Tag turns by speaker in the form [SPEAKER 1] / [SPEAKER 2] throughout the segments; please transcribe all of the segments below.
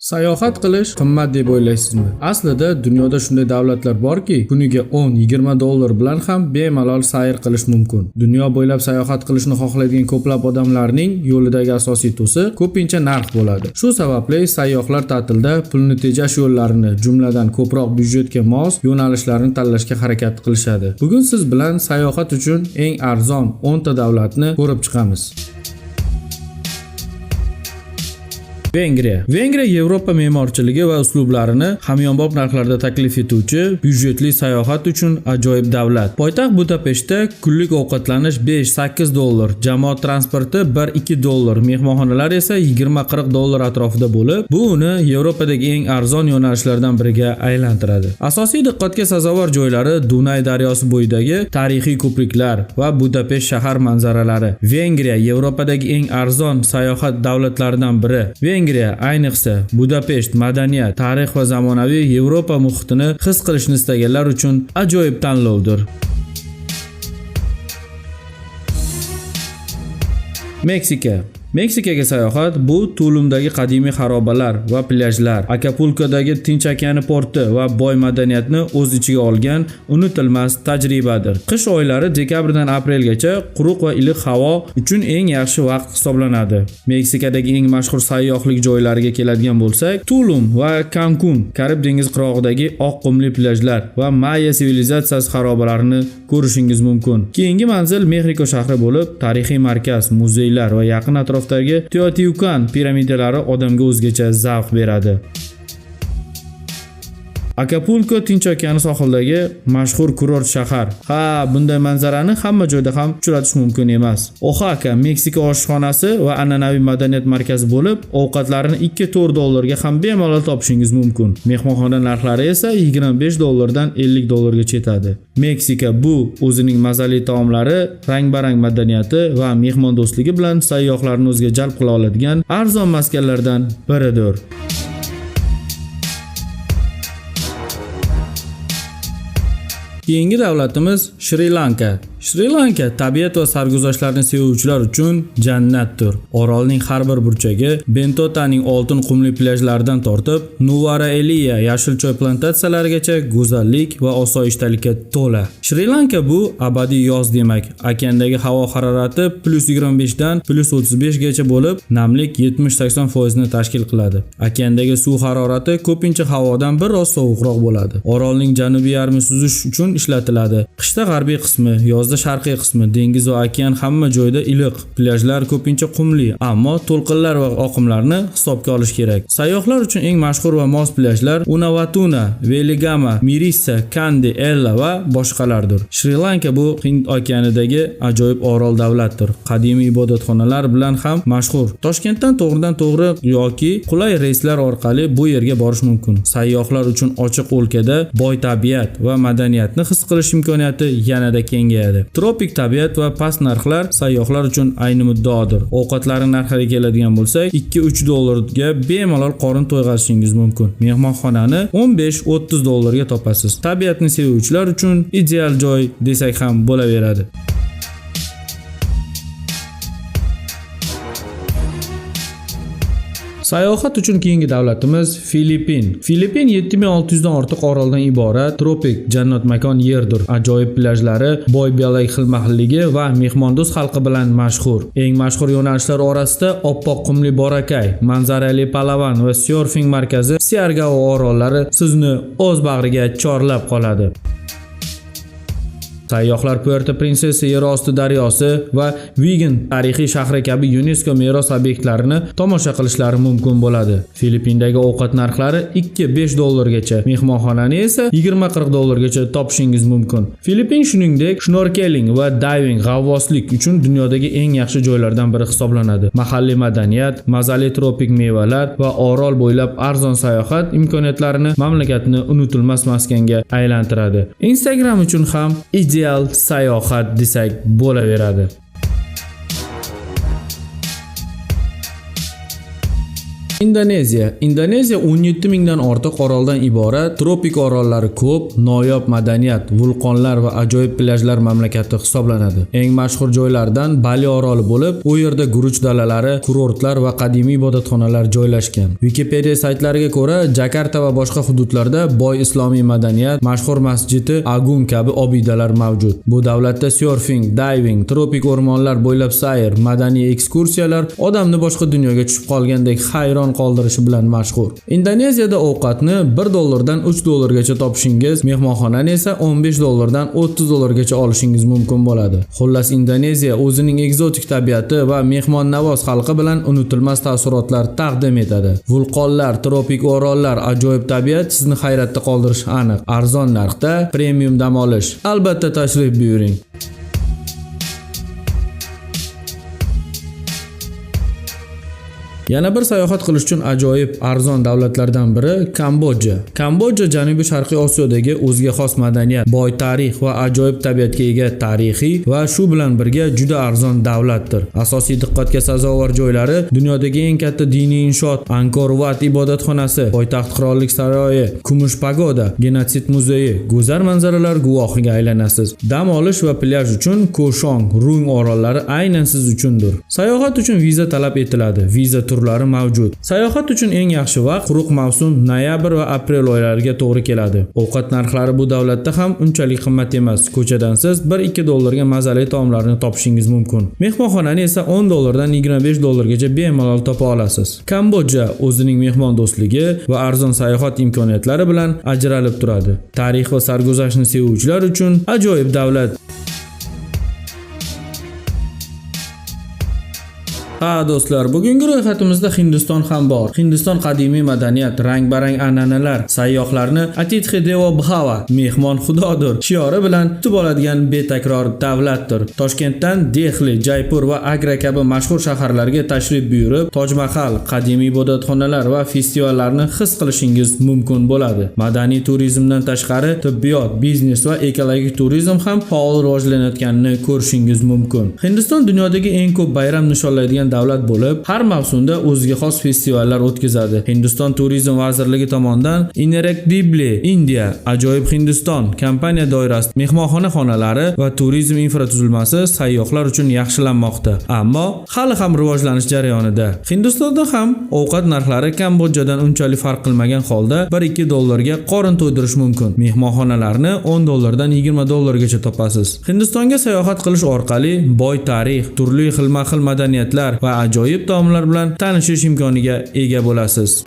[SPEAKER 1] Sayohat qilish qimmat deb o'ylaysizmi? Aslida dunyoda shunday davlatlar borki, kuniga 10-20 dollar bilan ham bemalol sayr qilish mumkin. Dunyo bo'ylab sayohat qilishni xohlaydigan ko'plab odamlarning yo'lidagi asosiy to'siq ko'pincha narx bo'ladi. Shu sababli sayyohlar ta'tilda pulni tejash yo'llarini, jumladan ko'proq byudjetga mos yo'nalishlarni tanlashga harakat qilishadi. Bugun siz bilan sayohat uchun eng arzon 10 ta davlatni ko'rib chiqamiz. Vengriya Yevropa me'morchiligi va uslublarini hamyonbop narxlarda taklif etuvchi byudjetli sayohat uchun ajoyib davlat. Poytaxt Budapeshtda kunlik ovqatlanish 5-8 dollar, jamoat transporti 1-2 dollar, mehmonxonalar esa 20-40 dollar atrofida bo'lib, bu uni Yevropadagi eng arzon yo'nalishlardan biriga aylantiradi. Asosiy diqqatga sazovor joylari Dunay daryosi bo'yidagi tarixiy ko'priklar va Budapesht shahar manzaralari. Vengriya Yevropadagi eng arzon sayohat davlatlaridan biri. Vengriya, ayniqsa Budapesht madaniyat, tarix va zamonaviy Yevropa muhitini his qilishni istaganlar uchun ajoyib tanlovdir. Meksikaga sayohat bu Tulumdagi qadimiy xarobalar va plyajlar, Akapulkodagi Tinch okeani porti va boy madaniyatni o'z ichiga olgan unutilmas tajribadir. Qish oylari dekabrdan aprelgacha quruq va iliq havo uchun eng yaxshi vaqt hisoblanadi. Meksikadagi eng mashhur sayyohlik joylariga keladigan bo'lsak, Tulum va Cancun, Karib dengizi qirg'og'idagi oq qumli plyajlar va Maya sivilizatsiyasi xarobalarini ko'rishingiz mumkin. Keyingi manzil Mexiko shahri bo'lib, tarixiy markaz, muzeylar va yaqin atrofdagi Teotihuacan piramidalari odamga o'zgacha zavq beradi. Akapulko Tinch okeani sohilidagi mashhur kurort shahar. Bunday manzarani hamma joyda ham uchratish mumkin emas. Oaxaca Meksika oshxonasi va an'anaviy madaniyat markazi bo'lib, ovqatlarni 2-4 dollarga ham bemalol topishingiz mumkin. Mehmonxona narxlari esa 25 dollardan 50 dollargacha yetadi. Meksika bu o'zining mazali taomlari, rang-barang madaniyati va mehmondo'stligi bilan sayyohlarni o'ziga jalb qila oladigan arzon maskanlardan biridir. Keyingi davlatimiz Shri Lanka tabiat va sarguzashtlarni sevuvchilar uchun jannatdir. Orolning har bir burchagi Bentotaning oltin qumli plyajlaridan tortib, Nuwara Eliya yashil choy plantatsiyalarigacha go'zallik va osoyishtalikka to'la. Shri Lanka bu abadiy yoz demak. Okeandagi havo harorati +25 dan +35 gacha bo'lib, namlik 70-80% ni tashkil qiladi. Okeandagi suv harorati ko'pincha havodan biroz sovuqroq bo'ladi. Orolning janubiy yarmi suzish uchun ishlatiladi. Qishda g'arbiy qismi, yozda sharqiy qismi, dengiz va okean hamma joyda iliq. Plyajlar ko'pincha qumli, ammo to'lqinlar va oqimlarni hisobga olish kerak. Sayyohlar uchun eng mashhur va mos plyajlar Unawatuna, Veligama, Mirissa, Kandy, Ella va boshqalardir. Shri Lanka bu Hind okeanidagi ajoyib orol davlatdir. Qadimiy ibodatxonalar bilan ham mashhur. Toshkentdan to'g'ridan-to'g'ri yoki qulay reyslar orqali bu yerga borish mumkin. Sayyohlar uchun ochiq o'lkada boy tabiat va madaniyatni his qilish imkoniyati yanada kengayadi. Tropik tabiat va past narxlar sayyohlar uchun ayni muddaodir. Ovqatlarning narxiga keladigan bo'lsak, 2-3 dollarga bemalol qorin to'yg'azishingiz mumkin. Mehmonxonani 15-30 dollarga topasiz. Tabiatni sevuvchilar uchun ideal joy desak ham bo'laveradi. Sayohat uchun keyingi davlatimiz Filippin 7600 dan ortiq oroldan iborat tropik jannat makon yerdir. Ajoyib plyajlari, boy biologik xilma-xilligi va mehmondo'st xalqi bilan mashhur. Eng mashhur yo'nalishlar orasida oppoq qumli Boracay, manzarali Palawan va surfing markazi Siargao orollari sizni o'z bag'riga chorlab qoladi. Sayyohlar Puerto Princesa yerosti daryosi va Vigan tarixiy shahri kabi UNESCO meros obyektlarini tomosha qilishlari mumkin bo'ladi. Filippindagi ovqat narxlari 2-5 dollargacha, mehmonxonani esa 20-40 dollargacha topishingiz mumkin. Filippin shuningdek snorkeling va diving g'avvoslik uchun dunyodagi eng yaxshi joylardan biri hisoblanadi. Mahalliy madaniyat, mazali tropik mevalar va orol bo'ylab arzon sayohat imkoniyatlarini mamlakatni unutilmas maskanga aylantiradi. Instagram uchun ham ideal sayohat desak bo'laveradi. Indoneziya 17 mingdan ortiq oroldan iborat, tropik orollari ko'p, noyob madaniyat, vulqonlar va ajoyib plyajlar mamlakati hisoblanadi. Eng mashhur joylardan Bali oroli bo'lib, u yerda guruch dalalari, kurortlar va qadimiy ibodatxonalar joylashgan. Wikipedia saytlariga ko'ra, Jakarta va boshqa hududlarda boy islomiy madaniyat, mashhur masjidi Agung kabi obidalar mavjud. Bu davlatda surfing, diving, tropik o'rmonlar bo'ylab sayr, madaniy ekskursiyalar odamni boshqa dunyoga tushib qolgandek hayron qoldirishi bilan mashhur. Indoneziyada ovqatni $1 dan $3 gacha topishingiz, mehmonxonani esa $15 dan $30 gacha olishingiz mumkin bo'ladi. Xullas, Indoneziya o'zining ekzotik tabiati va mehmonnavoz xalqi bilan unutilmas taassurotlar taqdim etadi. Vulqonlar, tropik orollar, ajoyib tabiat sizni hayratda qoldirishi aniq. Arzon narxda premium dam olish. Albatta tashrif buyuring. Yana bir sayohat qilish uchun ajoyib arzon davlatlardan biri Kambodja. Kambodja Janubiy Sharqiy Osiyodagi o'ziga xos madaniyat, boy tarix va ajoyib tabiatga ega tarixiy va shu bilan birga juda arzon davlatdir. Asosiy diqqatga sazovor joylari dunyodagi eng katta diniy inshoot Angkor Wat ibodatxonasi, poytaxt qirollik saroyi, Kumush pagoda, genotsid muzeyi, go'zal manzaralar guvohiga aylanasiz. Dam olish va plyaj uchun Koshong, Rung orollari aynan siz uchundir. Sayohat uchun viza talab etiladi. Viza turlari mavjud. Sayohat uchun eng yaxshi vaqt quruq mavsum noyabr va aprel oylariga to'g'ri keladi. Ovqat narxlari bu davlatda ham unchalik qimmat emas. Ko'chadan siz $1-2 ga mazali taomlarni topishingiz mumkin. Mehmonxonani esa $10 dan $25 gacha bemalol topa olasiz. Kambodja o'zining mehmon do'stligi va arzon sayohat imkoniyatlari bilan ajralib turadi. Tarix va sarguzashtni sevuvchilar uchun ajoyib davlat. Do'stlar, bugungi ro'yxatimizda Hindiston ham bor. Hindiston qadimiy madaniyat, rang-barang an'analar, sayyohlarni Atitxe Devo Bhava, mehmon xudodir shiori bilan kutib oladigan betakror davlatdir. Toshkentdan Dehli, Jaipur va Agra kabi mashhur shaharlarga tashrif buyurib, Toj Mahal, qadimiy ibodatxonalar va festivallarni his qilishingiz mumkin bo'ladi. Madaniy turizmdan tashqari tibbiyot, biznes va ekologik turizm ham faol rivojlanayotganini ko'rishingiz mumkin. Hindiston dunyodagi eng ko'p bayram nishonlaydigan davlat bo'lib, har mavsumda o'ziga xos festivallar o'tkazadi. Hindiston turizm vazirligi tomonidan Incredible India, ajoyib Hindiston kompaniya doirasida mehmonxona xonalari va turizm infratuzilmasi sayyohlar uchun yaxshilanmoqda, ammo hali ham rivojlanish jarayonida. Hindistonda ham ovqat narxlari Kambodjadan unchalik farq qilmagan holda $1-2 ga qorin to'ydirish mumkin. Mehmonxonalarni $10 dan $20 gacha topasiz. Hindistonga sayohat qilish orqali boy tarix, turli xilma-xil madaniyatlar va ajoyib taomlar bilan tanishish imkoniga ega bo'lasiz.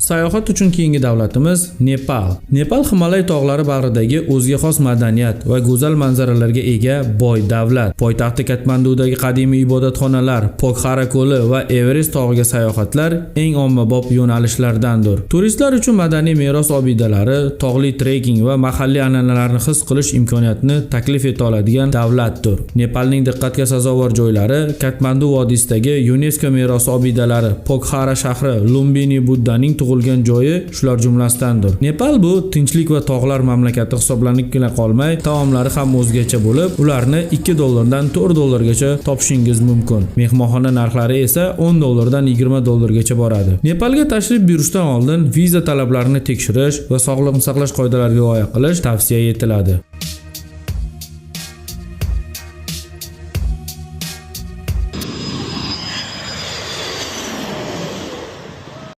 [SPEAKER 1] Sayohat uchun keyingi davlatimiz Nepal. Nepal Himolay tog'lari bag'ridagi o'ziga xos madaniyat va go'zal manzaralarga ega boy davlat. Poytaxti Katmandudagi qadimiy ibodatxonalar, Pokhara ko'li va Everest tog'iga sayohatlar eng ommabop yo'nalishlardandir. Turistlar uchun madaniy meros obidalari, tog'li trekking va mahalliy an'analarni his qilish imkoniyatini taklif eta oladigan davlatdir. Nepalning diqqatga sazovor joylari Katmandu vodiysidagi UNESCO merosi obidalari, Pokhara shahri, Lumbini Buddaning tug'ilgan joyi shular jumlasidandir. Nepal bu tinchlik va tog'lar mamlakati hisoblanibgina qolmay, taomlari ham o'zgacha bo'lib, ularni $2 dan $4 gacha topishingiz mumkin. Mehmonxona narxlari esa $10 dan $20 gacha boradi. Nepalga tashrif buyurishdan oldin viza talablarini tekshirish va sog'liqni saqlash qoidalariga rioya qilish tavsiya etiladi.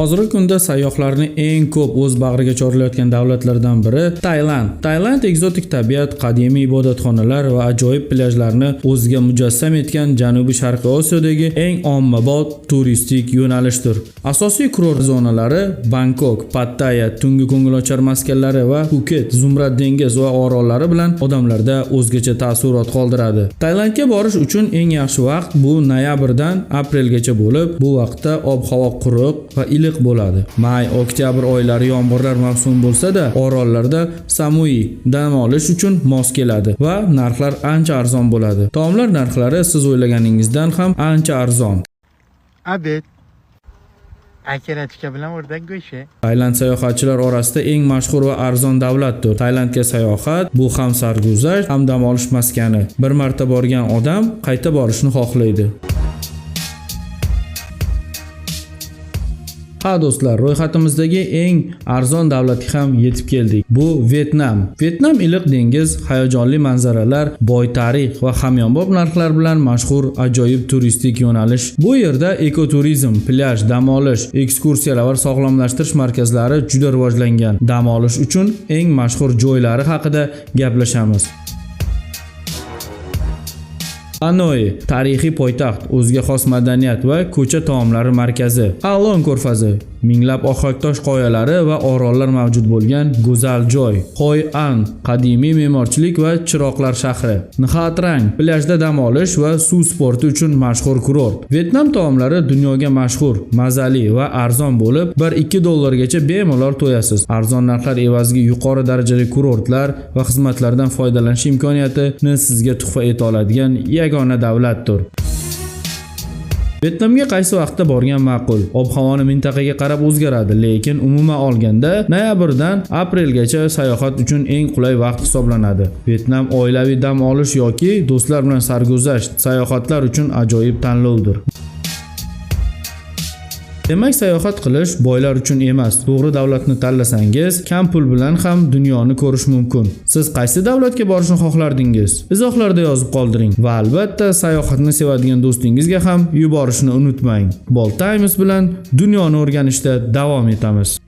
[SPEAKER 1] Hozirgi kunda sayyohlarni eng ko'p o'z bag'riga chorlayotgan davlatlardan biri Tailand. Tailand ekzotik tabiat, qadimiy ibodatxonalar va ajoyib plyajlarni o'ziga mujassam etgan Janubiy Sharqiy Osiyodagi eng ommabop turistik yo'nalishdir. Asosiy kurort zonalari Bangkok, Pattaya, tungi ko'ngilochar maskanlari va Phuket, Zumrad dengiz va orollari bilan odamlarda o'zgacha taassurot qoldiradi. Tailandga borish uchun eng yaxshi vaqt bu noyabrdan aprelgacha bo'lib, bu vaqtda ob-havo quruq va iliq bo'ladi. May, oktyabr oylari yomg'irlar mavsumi bo'lsa-da, orollarda Samui dam olish uchun mos keladi va narxlar ancha arzon bo'ladi. Taomlar narxlari siz o'ylaganingizdan ham ancha arzon.
[SPEAKER 2] Obed. akaratika bilan o'rdak go'shi.
[SPEAKER 1] Tailand sayohatchilar orasida eng mashhur va arzon davlatdir. Tailandga sayohat bu ham sarguzasht, ham dam olish maskani. Bir marta borgan odam qayta borishni xohlaydi. Ha do'stlar, ro'yxatimizdagi eng arzon davlatga ham yetib keldik. Bu Vyetnam. Vyetnam iliq dengiz, hayajonli manzaralar, boy tarix va hamyonbop narxlar bilan mashhur ajoyib turistik yo'nalish. Bu yerda ekoturizm, plyaj, dam olish, ekskursiyalar va sog'lomlashtirish markazlari juda rivojlangan. Dam olish uchun eng mashhur joylari haqida gaplashamiz. Hanoi tarixiy poytaxt, o'ziga xos madaniyat va ko'cha taomlari markazi. Alon ko'rfazi, minglab ohaktosh qoyalari va orollar mavjud bo'lgan go'zal joy. Hoi An qadimiy me'morchilik va chiroqlar shahri. Nha Trang plyajda dam olish va suv sporti uchun mashhur kurort. Vyetnam taomlari dunyoga mashhur, mazali va arzon bo'lib, 1-2 dollargacha bemalol to'yasiz. Arzon narxlar evaziga yuqori darajadagi kurortlar va xizmatlardan foydalanish imkoniyatini sizga tuhfa eta oladigan yagona davlatdir. Vyetnamga qaysi vaqtda borgan ma'qul? Ob-havoni mintaqaga qarab o'zgaradi, lekin umuman olganda noyabrdan aprelgacha sayohat uchun eng qulay vaqt hisoblanadi. Vyetnam oilaviy dam olish yoki do'stlar bilan sarguzasht sayohatlar uchun ajoyib tanlovdir. Demak, sayohat qilish boylar uchun emas. To'g'ri davlatni tanlasangiz, kam pul bilan ham dunyoni ko'rish mumkin. Siz qaysi davlatga borishni xohlardingiz? Izohlarda yozib qoldiring va albatta sayohatni sevadigan do'stingizga ham yuborishni unutmang. Bolt Times bilan dunyoni o'rganishda davom etamiz.